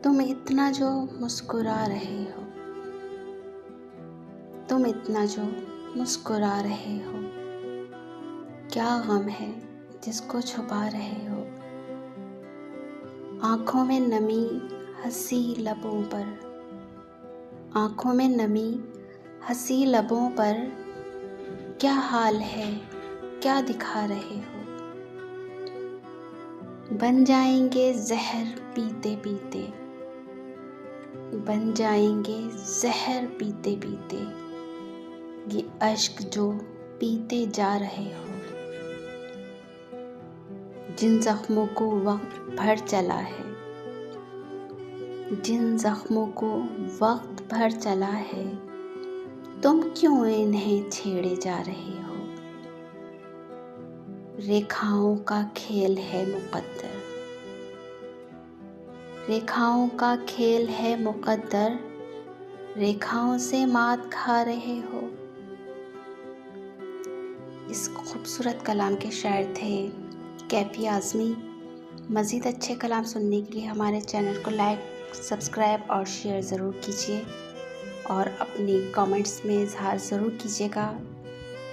तुम इतना जो मुस्कुरा रहे हो, तुम इतना जो मुस्कुरा रहे हो, क्या गम है जिसको छुपा रहे हो। आँखों में नमी हंसी लबों पर, आँखों में नमी हंसी लबों पर, क्या हाल है क्या दिखा रहे हो। बन जाएंगे जहर पीते पीते, बन जाएंगे जहर पीते पीते, ये अश्क जो पीते जा रहे हो। जिन जख्मों को वक्त भर चला है, जिन जख्मों को वक्त भर चला है, तुम क्यों इन्हें छेड़े जा रहे हो। रेखाओं का खेल है मुकद्दर, रेखाओं का खेल है मुकद्दर, रेखाओं से मात खा रहे हो। इस खूबसूरत कलाम के शायर थे कैफी आज़मी। मज़ीद अच्छे कलाम सुनने के लिए हमारे चैनल को लाइक, सब्सक्राइब और शेयर ज़रूर कीजिए और अपनी कमेंट्स में इज़हार ज़रूर कीजिएगा।